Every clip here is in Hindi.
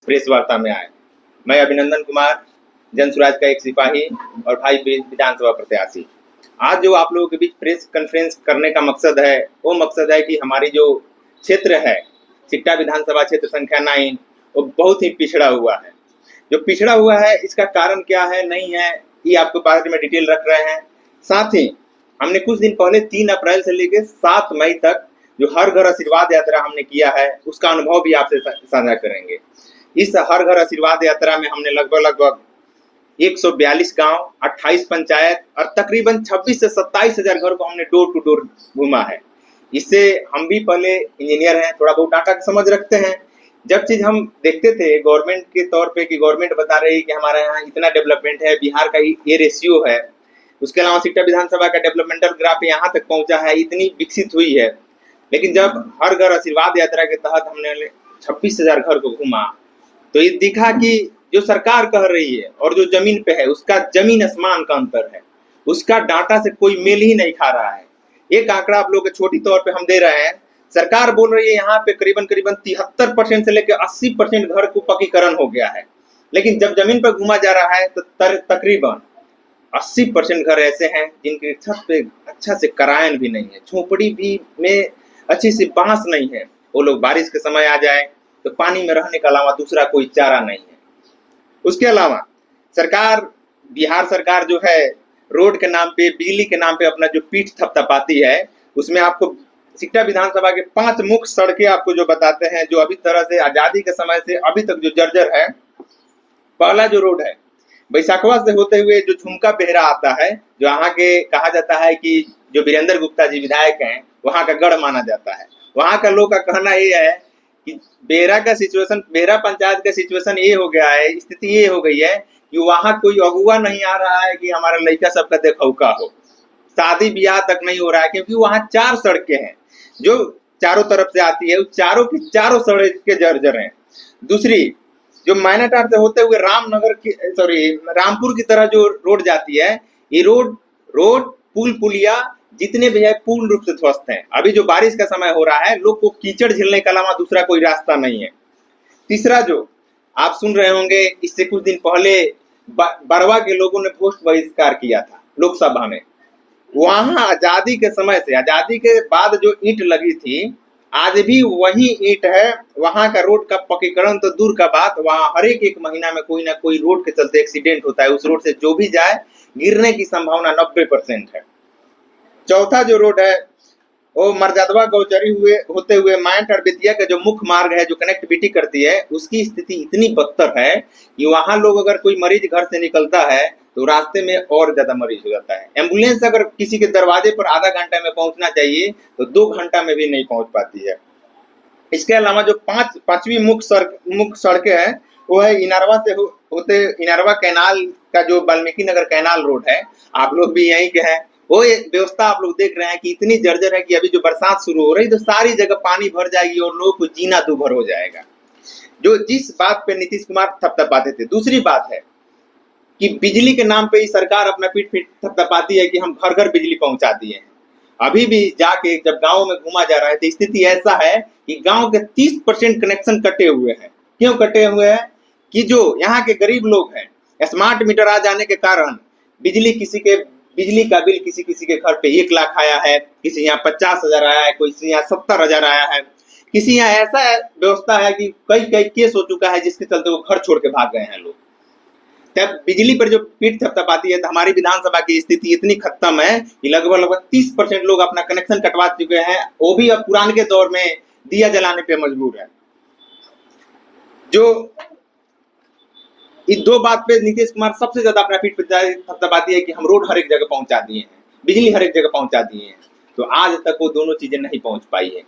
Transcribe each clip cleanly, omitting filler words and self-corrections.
प्रेस वार्ता में आए। मैं अभिनंदन कुमार, जन स्वराज का एक सिपाही और भाई विधानसभा प्रत्याशी। आज जो आप लोगों के बीच प्रेस कॉन्फ्रेंस करने का मकसद है, वो मकसद है कि हमारी जो क्षेत्र है, सिकटा विधानसभा क्षेत्र संख्या 9, वो बहुत ही पिछड़ा हुआ है। जो पिछड़ा हुआ है, इसका कारण क्या है नहीं है, ये आपको बारे में डिटेल रख रहे हैं। साथ ही हमने कुछ दिन पहले 3 अप्रैल से लेकर 7 मई तक जो हर घर आशीर्वाद यात्रा हमने किया है, उसका अनुभव भी आपसे साझा करेंगे। इस हर घर आशीर्वाद यात्रा में हमने लगभग 142 गांव, 28 पंचायत और तकरीबन 26 से 27 हजार घर को हमने डोर टू डोर घूमा है। इससे हम भी पहले इंजीनियर हैं, थोड़ा बहुत डाटा की समझ रखते हैं। जब चीज हम देखते थे गवर्नमेंट के तौर पे कि गवर्नमेंट बता रही है कि हमारे यहाँ इतना डेवलपमेंट है, बिहार का ये रेशियो है, उसके अलावा सिकटा विधानसभा का डेवलपमेंटल ग्राफ यहाँ तक पहुंचा है, इतनी विकसित हुई है। लेकिन जब हर घर आशीर्वाद यात्रा के तहत हमने 26 हजार घर को घूमा, तो ये दिखा कि जो सरकार कह रही है और जो जमीन पे है, उसका जमीन आसमान का अंतर है। उसका डाटा से कोई मेल ही नहीं खा रहा है। एक आंकड़ा आप लोगों के छोटी तौर पे हम दे रहे हैं। सरकार बोल रही है यहाँ पे करीबन 73% से लेकर 80% घर को पक्कीकरण हो गया है, लेकिन जब जमीन पर घूमा जा रहा है तो तकरीबन 80% घर ऐसे हैं जिनके छत पे अच्छा से करायन भी नहीं है, झोपड़ी भी में अच्छी सी बांस नहीं है। वो लोग बारिश के समय आ जाए तो पानी में रहने के अलावा दूसरा कोई चारा नहीं है। उसके अलावा बिहार सरकार जो है, रोड के नाम पे, बिजली के नाम पे अपना जो पीठ थपथपाती है, उसमें आपको सिकटा विधानसभा के 5 मुख्य सड़कें आपको जो बताते हैं, जो अभी तरह से आजादी के समय से अभी तक जो जर्जर है। पहला जो रोड है, बैसाखवा से होते हुए जो झुमका बेहरा आता है, जो यहाँ के कहा जाता है कि जो वीरेंद्र गुप्ता जी विधायक हैं, वहाँ का गढ़ माना जाता है। वहाँ का लोग का कहना ये है कि बेहरा पंचायत का सिचुएशन ये हो गया है, स्थिति ये हो गई है कि वहाँ कोई अगुआ नहीं आ रहा है कि हमारा लड़का सबका देखौका हो, शादी ब्याह तक नहीं हो रहा है, क्योंकि वहाँ 4 सड़कें हैं जो चारों तरफ से आती है, चारों की चारों सड़कें जर्जर हैं। दूसरी जो मैनाटार से होते हुए रामपुर की तरह जो रोड जाती है, ये रोड पुलिया जितने भी है पूर्ण रूप से ध्वस्त हैं। अभी जो बारिश का समय हो रहा है, लोग को कीचड़ झेलने के अलावा दूसरा कोई रास्ता नहीं है। तीसरा जो आप सुन रहे होंगे, इससे कुछ दिन पहले बरवा के लोगों ने पोस्ट बहिष्कार किया था लोकसभा में। वहां आजादी के समय से, आजादी के बाद जो ईंट लगी थी, आज भी वही ईंट है। वहां का रोड का पक्कीकरण तो दूर का बात, वहां हर एक महीना में कोई ना कोई रोड के चलते एक्सीडेंट होता है। उस रोड से जो भी जाए, गिरने की संभावना 90% है। चौथा जो रोड है, वो मर्जादवा गौचरी होते हुए मायंट और बेतिया का जो मुख्य मार्ग है, जो कनेक्टिविटी करती है, उसकी स्थिति इतनी बदतर है कि वहां लोग, अगर कोई मरीज घर से निकलता है तो रास्ते में और ज्यादा मरीज हो जाता है। एम्बुलेंस अगर किसी के दरवाजे पर आधा घंटा में पहुंचना चाहिए तो 2 घंटा में भी नहीं पहुंच पाती है। इसके अलावा जो पांचवी मुख्य सड़कें हैं, वो है इनारवा से होते इनारवा कैनाल का जो वाल्मीकि नगर कैनाल रोड है। आप लोग भी यहीं के हैं। वो व्यवस्था आप लोग देख रहे हैं कि इतनी जर्जर है कि अभी जो बरसात शुरू हो रही तो सारी जगह पानी भर जाएगी और लोगों को जीना दूभर हो जाएगा, जो जिस बात पे नीतीश कुमार थपथपाते थे। दूसरी बात है कि बिजली के नाम पे ही सरकार अपना पीठ थपथपाती है कि हम घर घर बिजली पहुंचा दिए हैं। अभी भी जाके जब गाँव में घूमा जा रहा है तो स्थिति ऐसा है कि गाँव के 30% कनेक्शन कटे हुए हैं। क्यों कटे हुए हैं? कि जो यहाँ के गरीब लोग हैं, स्मार्ट मीटर आ जाने के कारण बिजली का बिल किसी के घर पे 1 लाख आया है, किसी यहाँ 50,000 आया है, किसी यहाँ 70,000 आया है, किसी यहाँ ऐसा व्यवस्था है कि कई केस हो चुका है जिसके चलते वो घर छोड़ के भाग गए हैं लोग। तब बिजली पर जो पीठ थपथपाती है, तो हमारी विधानसभा की स्थिति इतनी खत्म है कि लगभग 30% लोग अपना कनेक्शन कटवा चुके हैं। वो भी अब पुराने के दौर में दिया जलाने पे मजबूर है। जो इस 2 बात पे नीतीश कुमार सबसे ज्यादा अपना पीठ थपथपाती है कि हम रोड हर एक जगह पहुंचा दिए हैं, बिजली हर एक जगह पहुंचा दिए हैं, तो आज तक वो दोनों चीजें नहीं पहुंच पाई है।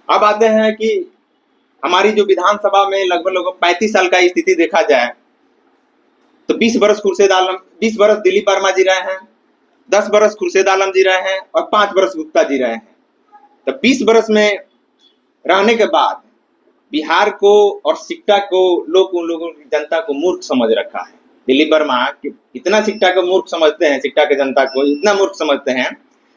अब आते हैं कि हमारी जो विधानसभा में लगभग 35 साल का स्थिति देखा जाए तो 20 बरस दिलीप वर्मा जी रहे हैं, 10 बरस खुर्शीद आलम जी रहे हैं और 5 बरस गुप्ता जी रहे हैं। तो 20 बरस में रहने के बाद बिहार को और सिकटा को उन लोगों की जनता को मूर्ख समझ रखा है। दिलीप वर्मा इतना सिकटा को मूर्ख समझते हैं, सिकटा की जनता को इतना मूर्ख समझते हैं।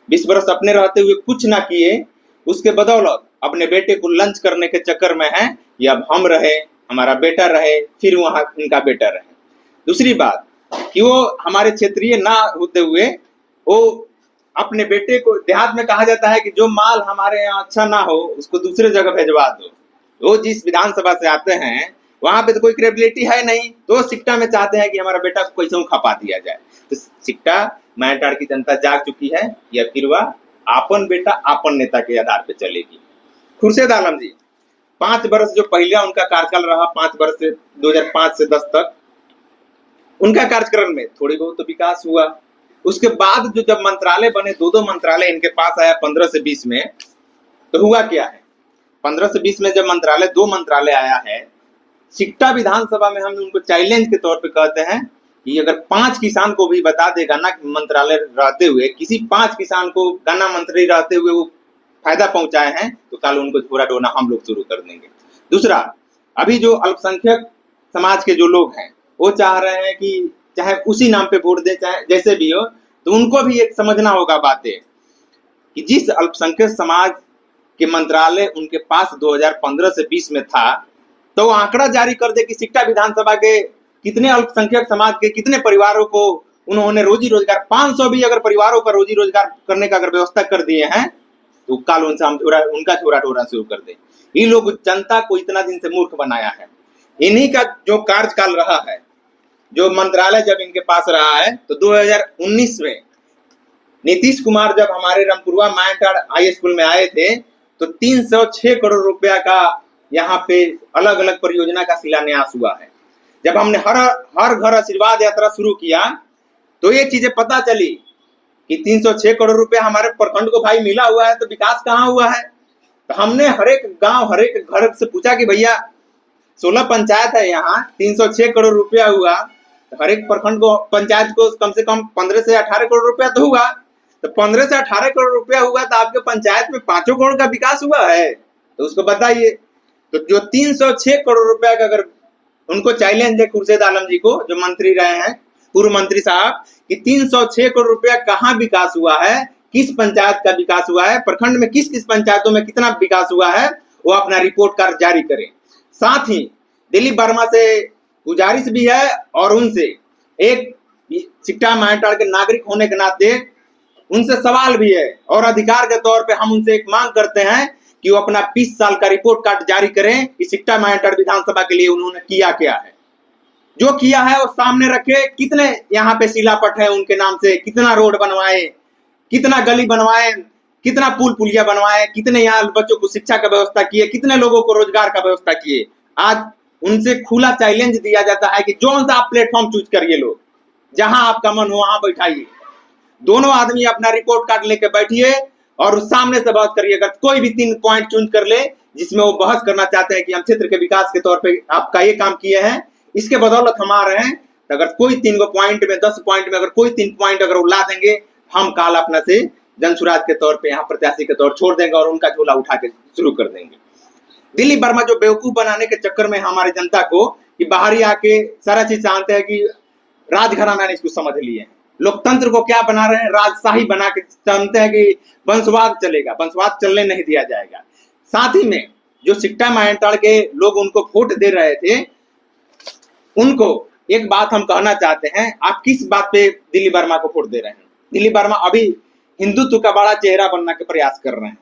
20 बरस अपने रहते हुए कुछ ना किए, उसके बदौलत अपने बेटे को लंच करने के चक्कर में है कि अब हम रहे, हमारा बेटा रहे, फिर वहाँ उनका बेटा रहे। दूसरी बात कि वो हमारे क्षेत्रीय ना होते हुए वो अपने बेटे को, देहात में कहा जाता है कि जो माल हमारे यहाँ अच्छा ना हो उसको दूसरे जगह भेजवा दो। वो जिस विधानसभा से आते हैं वहां पे तो कोई क्रेडिबिलिटी है नहीं, तो सिक्टा में चाहते हैं कि हमारा बेटा को कैसे खपा दिया जाए। तो सिक्टा मायाटाड़ की जनता जाग चुकी है, या फिर वह आपन बेटा आपन नेता के आधार पे चलेगी। खुर्शीद आलम जी 5 वर्ष जो पहले उनका कार्यकाल रहा, 5 वर्ष से 2005 से 10 तक, उनका कार्यकाल में थोड़ी बहुत तो विकास हुआ। उसके बाद जो जब मंत्रालय बने, 2 मंत्रालय इनके पास आया 15 से 20 में, तो हुआ क्या है, 15 से 20 में जब मंत्रालय 2 मंत्रालय आया है, सिक्टा विधानसभा में हम उनको चैलेंज के तौर पे कहते हैं कि अगर 5 किसान को भी बता दे गन्ना मंत्रालय रहते हुए, किसी 5 किसान को गन्ना मंत्री रहते हुए वो फायदा पहुंचाए हैं, तो कल उनको झोरा ढोना हम लोग शुरू कर देंगे। दूसरा, अभी जो अल्पसंख्यक समाज के जो लोग हैं वो चाह रहे हैं कि चाहे उसी नाम पे वोट दे, चाहे जैसे भी हो, तो उनको भी एक समझना होगा बातें कि जिस अल्पसंख्यक समाज के मंत्रालय उनके पास 2015 से 20 में था, तो आंकड़ा जारी कर दे कि सिक्टा विधानसभा के कितने अल्पसंख्यक समाज के कितने परिवारों को उन्होंने रोजी रोजगार, 500 भी अगर परिवारों का रोजी रोजगार करने का अगर व्यवस्था कर दिए हैं, तो कल उनसे हम उनका झोरा ढोरा शुरू कर दें। ये लोग जनता को इतना दिन से मूर्ख बनाया है। इन्हीं का जो कार्यकाल रहा है, जो मंत्रालय जब इनके पास रहा है, तो 2019 में नीतीश कुमार जब हमारे रामपुरवा मायाटाड़ हाई स्कूल में आए थे, तो 306 करोड़ रुपया का यहाँ पे अलग अलग परियोजना का शिलान्यास हुआ है। जब हमने हर घर आशीर्वाद यात्रा शुरू किया, तो ये चीजें पता चली कि 306 करोड़ रुपया हमारे प्रखंड को भाई मिला हुआ है, तो विकास कहाँ हुआ है। तो हमने हर एक गांव, हर एक घर से पूछा कि भैया 16 पंचायत है यहाँ, 306 करोड़ रुपया हुआ, तो हर एक प्रखंड को, पंचायत को कम से कम 15 से 18 करोड़ रुपया तो हुआ। तो 15 से 18 करोड़ रुपया हुआ, तो आपके पंचायत में 5 करोड़ का विकास हुआ है, तो उसको बताइए। तो जो 306 करोड़ रुपया का अगर उनको चैलेंज है खुर्शीद आलम जी को, जो मंत्री रहे हैं, पूर्व मंत्री साहब, कि 306 करोड़ रुपया कहाँ विकास हुआ है, किस पंचायत का विकास हुआ है, प्रखंड में किस किस पंचायतों में कितना विकास हुआ है, वो अपना रिपोर्ट कार्ड जारी करें। साथ ही दिलीप वर्मा से गुजारिश भी है, और उनसे एक सिक्टा मायाटाड़ के नागरिक होने के नाते उनसे सवाल भी है, और अधिकार के तौर पे हम उनसे एक मांग करते हैं कि वो अपना 20 साल का रिपोर्ट कार्ड जारी करें कि सिक्टा मायाटाड़ विधानसभा के लिए उन्होंने किया क्या है। जो किया है वो सामने रखे, कितने यहाँ पे शिलापट है उनके नाम से, कितना रोड बनवाए, कितना गली बनवाए, कितना पुल पुलिया बनवाए, कितने यहाँ बच्चों को शिक्षा का व्यवस्था किए, कितने लोगों को रोजगार का व्यवस्था किए। आज उनसे खुला चैलेंज दिया जाता है कि जो सा आप प्लेटफॉर्म चूज करिए, लोग जहां आपका मन हो वहां बैठाइए, दोनों आदमी अपना रिपोर्ट कार्ड लेके बैठिए और उस सामने से बहस करिए। अगर कोई भी 3 पॉइंट चूज कर ले जिसमें वो बहस करना चाहते हैं कि हम क्षेत्र के विकास के तौर पे आपका ये काम किए हैं, इसके बदौलत हम आ रहे हैं, तो अगर कोई 3 पॉइंट में, 10 पॉइंट में अगर कोई 3 पॉइंट अगर ला देंगे, हम काल अपना से जनसुराज के तौर पे यहाँ प्रत्याशी के तौर छोड़ देंगे और उनका झोला उठा के शुरू कर देंगे। दिलीप वर्मा जो बेवकूफ बनाने के चक्कर में हमारी जनता को कि बाहर ही आके सारा चीज जानते हैं कि राजघराना ने इसको समझ लिए हैं, लोकतंत्र को क्या बना रहे हैं, राजशाही बना के जानते हैं कि वंशवाद चलेगा, वंशवाद चलने नहीं दिया जाएगा। साथ ही में जो सिक्टा मायाटाड़ के लोग उनको वोट दे रहे थे, उनको एक बात हम कहना चाहते हैं, आप किस बात पे दिलीप वर्मा को वोट दे रहे हैं। दिलीप वर्मा अभी हिंदुत्व का बड़ा चेहरा बनने के प्रयास कर रहे हैं।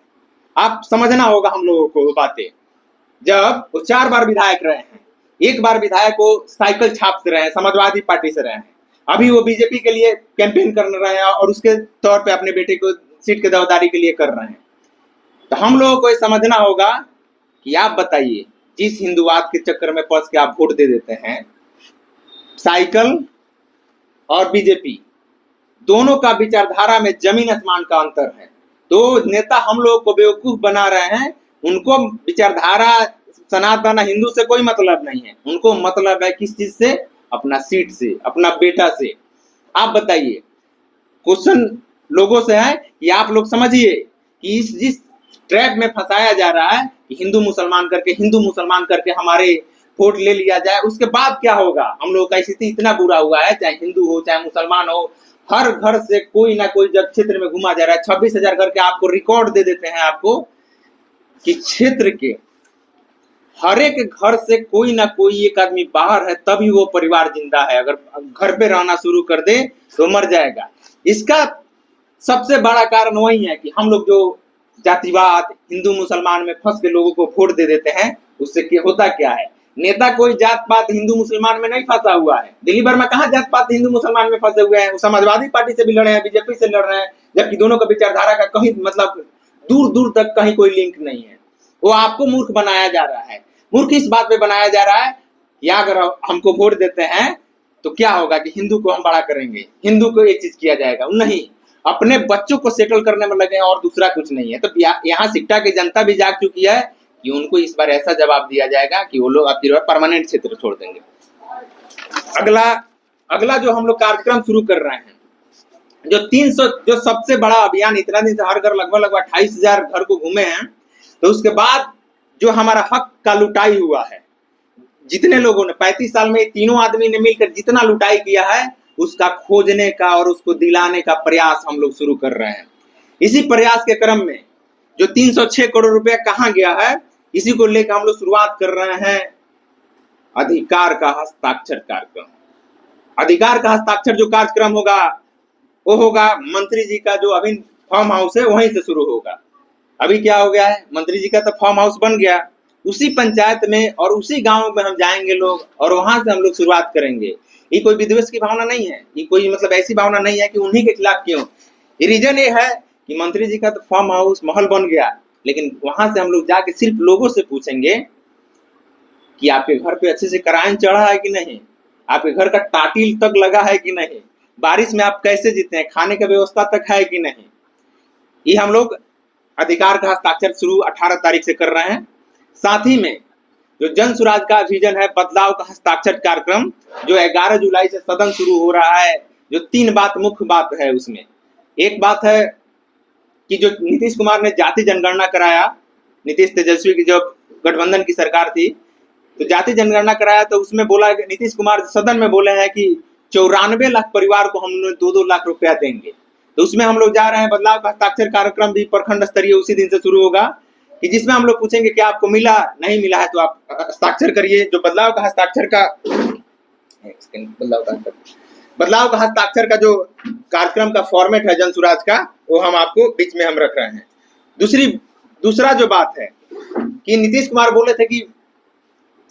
आप समझना होगा हम लोगों को बातें। जब वो 4 बार विधायक रहे हैं, 1 बार विधायक को साइकिल छाप से रहे हैं, समाजवादी पार्टी से रहे हैं, अभी वो बीजेपी के लिए कैंपेन कर रहे हैं और उसके तौर पे अपने बेटे को सीट के दावेदारी के लिए कर रहे हैं। तो हम लोगों को ये समझना होगा कि आप बताइए, जिस हिंदुवाद के चक्कर में फंस के आप वोट दे देते हैं, साइकिल और बीजेपी दोनों का विचारधारा में जमीन आसमान का अंतर है। तो नेता हम लोग को बेवकूफ बना रहे हैं, उनको विचारधारा सनातन हिंदू से कोई मतलब नहीं है, उनको मतलब है किस चीज से, अपना सीट से, अपना बेटा से। आप बताइए, क्वेश्चन लोगों से है कि आप लोग समझिए कि इस जिस ट्रैप में फंसाया जा रहा है कि हिंदू मुसलमान करके हमारे वोट ले लिया जाए, उसके बाद क्या होगा। हम लोगों का स्थिति इतना बुरा हुआ है, चाहे हिंदू हो चाहे मुसलमान हो, हर घर से कोई ना कोई जब क्षेत्र में घुमा जा रहा है। 26,000 घर के आपको रिकॉर्ड दे देते हैं आपको कि क्षेत्र के हर एक घर से कोई ना कोई एक आदमी बाहर है, तभी वो परिवार जिंदा है। अगर घर पे रहना शुरू कर दे तो मर जाएगा। इसका सबसे बड़ा कारण वही है कि हम लोग जो जातिवाद, हिंदू मुसलमान में फंस के लोगों को वोट दे देते हैं। उससे होता क्या है, नेता कोई जात पात हिंदू मुसलमान में नहीं फंसा हुआ है। दिल्ली भर में कहाँ जात पात हिंदू मुसलमान में फंसे हुए हैं। वो समाजवादी पार्टी से भी लड़े हैं, बीजेपी से लड़ रहे हैं, जबकि दोनों का विचारधारा का कहीं मतलब दूर दूर तक कहीं कोई लिंक नहीं है। वो आपको मूर्ख बनाया जा रहा है। मूर्ख इस बात पे बनाया जा रहा है या अगर हमको वोट देते हैं तो क्या होगा कि हिंदू को हम बड़ा करेंगे, हिंदू को ये चीज किया जाएगा। नहीं, अपने बच्चों को सेटल करने में लगे और दूसरा कुछ नहीं है। तो यहाँ सिकटा की जनता भी जाग चुकी है कि उनको इस बार ऐसा जवाब दिया जाएगा कि वो लोग अब परमानेंट क्षेत्र छोड़ देंगे। अगला जो हम लोग कार्यक्रम शुरू कर रहे हैं, जो 300 जो सबसे बड़ा अभियान, इतना दिन से हर घर लगभग 28,000 घर को घूमे हैं। तो उसके बाद जो हमारा हक का लुटाई हुआ है, जितने लोगों ने 35 साल में तीनों आदमी ने मिलकर जितना लुटाई किया है, उसका खोजने का और उसको दिलाने का प्रयास हम लोग शुरू कर रहे हैं। इसी प्रयास के क्रम में जो 306 करोड़ रुपया कहाँ गया है, इसी को लेकर हम लोग शुरुआत कर रहे हैं अधिकार का हस्ताक्षर कार्यक्रम। अधिकार का हस्ताक्षर जो कार्यक्रम होगा वो होगा मंत्री जी का जो अभी फार्म हाउस है वहीं से शुरू होगा। अभी क्या हो गया है, मंत्री जी का तो फार्म हाउस बन गया, उसी पंचायत में और उसी गांव में हम जाएंगे लोग और वहां से हम लोग शुरुआत करेंगे। ये कोई विद्वेष की भावना नहीं है, ये कोई मतलब ऐसी भावना नहीं है कि उन्हीं के खिलाफ क्यों। ये रीजन ये है कि मंत्री जी का तो फार्म हाउस महल बन गया, लेकिन वहां से हम लोग जाके सिर्फ लोगों से पूछेंगे कि आपके घर पे अच्छे से करायन चढ़ा है कि नहीं, आपके घर का टाटिल तक लगा है कि नहीं, बारिश में आप कैसे जीते हैं, खाने का व्यवस्था तक है कि नहीं। ये हम लोग अधिकार का हस्ताक्षर शुरू 18 तारीख से कर रहे हैं। साथ ही में जो जन सुराज का विजन है बदलाव का हस्ताक्षर कार्यक्रम, जो 11 जुलाई से सदन शुरू हो रहा है। जो 3 बात मुख्य बात है उसमें, एक बात है कि जो नीतीश कुमार ने जाति जनगणना कराया, नीतीश तेजस्वी की जो गठबंधन की सरकार थी, तो जाति जनगणना कराया, तो उसमें बोला नीतीश कुमार सदन में बोले हैं कि 94 लाख परिवार को हम लोग 2-2 लाख रुपया देंगे। तो उसमें हम लोग जा रहे हैं। बदलाव का हस्ताक्षर कार्यक्रम भी प्रखंड स्तरीय उसी दिन से शुरू होगा कि जिसमें हम लोग पूछेंगे कि आपको मिला, नहीं मिला है तो आप हस्ताक्षर करिए। जो बदलाव का हस्ताक्षर का जो कार्यक्रम का फॉर्मेट है जन सुराज का, वो हम आपको बीच में हम रख रहे हैं। दूसरा जो बात है कि नीतीश कुमार बोले थे कि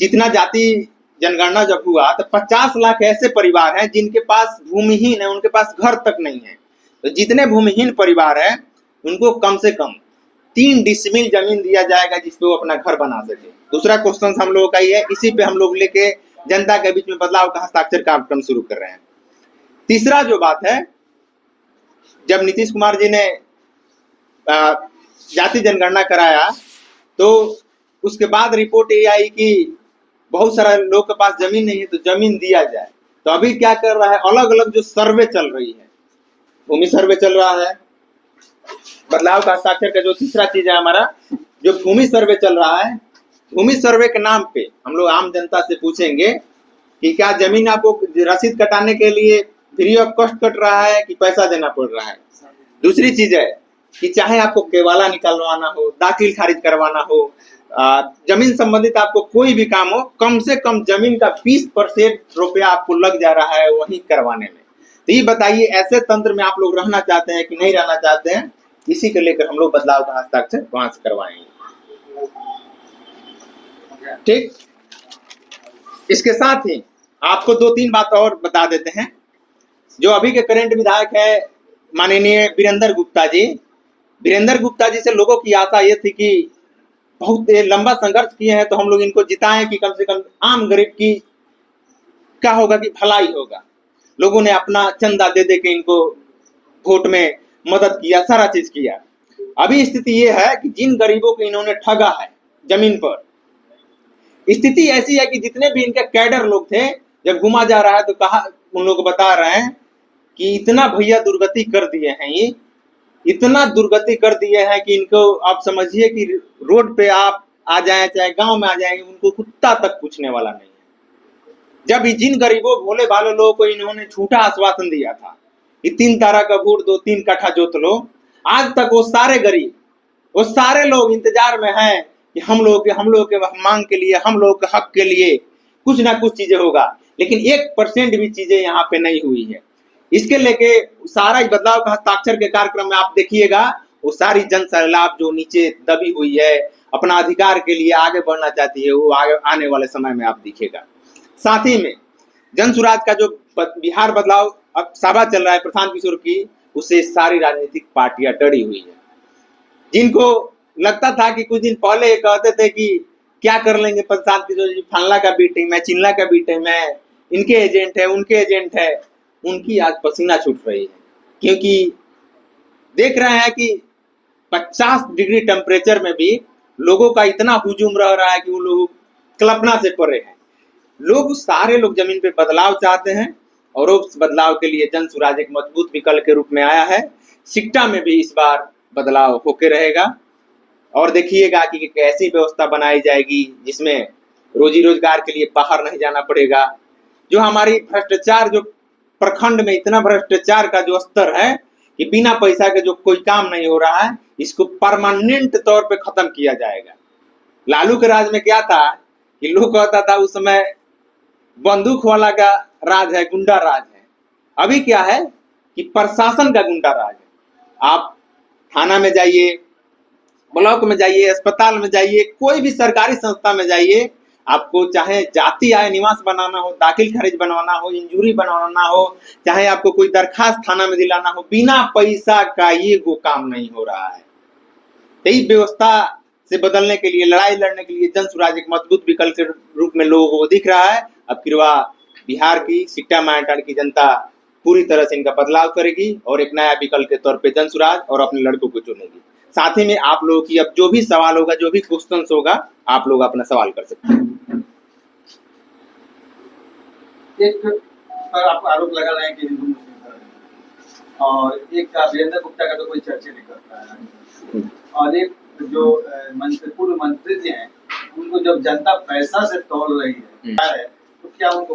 जितना जाति जनगणना जब हुआ तो 50 लाख ऐसे परिवार हैं जिनके पास भूमिहीन है, उनके पास घर तक नहीं है। तो जितने भूमिहीन परिवार हैं उनको कम से कम 3 डिसमिल जमीन दिया जाएगा जिसपे वो अपना घर बना सके। दूसरा क्वेश्चन हम लोगों का ही है, इसी पे हम लोग लेके जनता के बीच में बदलाव का हस्ताक्षर कार्यक्रम शुरू कर रहे हैं। तीसरा जो बात है, जब नीतीश कुमार जी ने जाति जनगणना कराया तो उसके बाद रिपोर्ट ये आई कि बहुत सारा लोग के पास जमीन नहीं है तो जमीन दिया जाए। तो अभी क्या कर रहा है, अलग अलग जो सर्वे चल रही है, भूमि सर्वे चल रहा है। बदलाव का हस्ताक्षर का जो तीसरा चीज है हमारा, जो भूमि सर्वे चल रहा है, भूमि सर्वे के नाम पे हम लोग आम जनता से पूछेंगे कि क्या जमीन आपको रसीद कटाने के लिए फ्री ऑफ कॉस्ट कट रहा है कि पैसा देना पड़ रहा है। दूसरी चीज है कि चाहे आपको केवाला निकलवाना हो, दाखिल खारिज करवाना हो, जमीन संबंधित आपको कोई भी काम हो, कम से कम जमीन का 20% रुपया आपको लग जा रहा है वहीं करवाने में। तो ये बताइए, ऐसे तंत्र में आप लोग रहना चाहते हैं कि नहीं रहना चाहते हैं? इसी को लेकर हम लोग बदलाव का हस्ताक्षर वहां से करवाएंगे। ठीक, इसके साथ ही आपको 2-3 बात और बता देते हैं। जो अभी के करंट विधायक है माननीय वीरेंद्र गुप्ता जी, वीरेंद्र गुप्ता जी से लोगों की आशा ये थी कि बहुत लंबा संघर्ष किए हैं तो हम लोग इनको जिताएं कि कम से कम आम गरीब की क्या होगा कि भलाई होगा। लोगों ने अपना चंदा दे दे के इनको वोट में मदद किया, सारा चीज किया। अभी स्थिति ये है कि जिन गरीबों को इन्होंने ठगा है जमीन पर, स्थिति ऐसी है कि जितने भी इनके कैडर लोग थे, जब घुमा जा रहा है तो कहा, उन लोग बता रहे हैं कि इतना भैया दुर्गति कर दिए हैं, ये इतना दुर्गति कर दिए हैं कि इनको आप समझिए कि रोड पे आप आ जाए चाहे गांव में आ जाएंगे, उनको कुत्ता तक पूछने वाला नहीं है। जब जिन गरीबों भोले भाले लोगों को इन्होंने झूठा आश्वासन दिया था कि 3 तारा का वोट दो, 3 कट्ठा जोत लो, आज तक वो सारे गरीब, वो सारे लोग इंतजार में हैं कि हम लोगों के मांग के लिए, हम लोगों के हक के लिए कुछ ना कुछ चीजें होगा, लेकिन 1% भी चीजें यहाँ पे नहीं हुई है। इसके लेके सारा बदलाव का हस्ताक्षर के कार्यक्रम में आप देखिएगा, वो सारी जन सैलाब जो नीचे दबी हुई है, अपना अधिकार के लिए आगे बढ़ना चाहती है, वो आगे आने वाले समय में आप दिखेगा। साथ ही में जन सुराज का जो बिहार बदलाव अब सभा चल रहा है प्रशांत किशोर की, उससे सारी राजनीतिक पार्टियां डरी हुई है। जिनको लगता था कि कुछ दिन पहले कहते थे कि क्या कर लेंगे प्रशांत किशोर जी, फलना का बी टीम है, चिल्ला का बी टीम है, इनके एजेंट है, उनके एजेंट है, उनकी आज पसीना छूट रही है, क्योंकि देख रहे हैं कि 50 डिग्री टेम्परेचर में भी लोगों का इतना हुजूम रह रहा है कि वो लोग कल्पना से परे हैं। लोग सारे लोग जमीन पे बदलाव चाहते हैं, और उस बदलाव के लिए जन सुराज एक मजबूत विकल्प के रूप में आया है। सिक्टा में भी इस बार बदलाव होके रहेगा, और देखिएगा कि कैसी व्यवस्था बनाई जाएगी जिसमें रोजी रोजगार के लिए बाहर नहीं जाना पड़ेगा। जो हमारी भ्रष्टाचार, जो प्रखंड में इतना भ्रष्टाचार का जो स्तर है कि बिना पैसा के जो कोई काम नहीं हो रहा है, इसको परमानेंट तौर पे खत्म किया जाएगा। लालू के राज में क्या था कि लोग कहता था उस समय बंदूक वाला का राज है, गुंडा राज है। अभी क्या है कि प्रशासन का गुंडा राज है। आप थाना में जाइए, ब्लॉक में जाइए, अस्पताल में जाइए, कोई भी सरकारी संस्था में जाइए, आपको चाहे जाति आय निवास बनाना हो, दाखिल खारिज बनवाना हो, इंजूरी बनवाना हो, चाहे आपको कोई दरखास्त थाना में दिलाना हो, बिना पैसा का ये वो काम नहीं हो रहा है। यही व्यवस्था से बदलने के लिए, लड़ाई लड़ने के लिए जन सुराज एक मजबूत विकल्प के रूप में लोगों को दिख रहा है। अब फिरवा बिहार की सिक्टा मायाटांड की जनता पूरी तरह से इनका बदलाव करेगी और एक नया विकल्प के तौर पे जन सुराज और अपने लड़कों को चुनेगी। साथ ही में आप लोगों की अब जो भी सवाल होगा, जो भी क्वेश्चन होगा, आप लोग अपना सवाल कर सकते हैं। एक पर आप आरोप लगा रहे हैं कि हिंदू मुस्लिम और एक वीरेंद्र गुप्ता का तो कोई चर्चा नहीं करता है, और एक जो मंत्री, पूर्व मंत्री जी हैं, उनको जब जनता पैसा से तोल रही है तो क्या उनको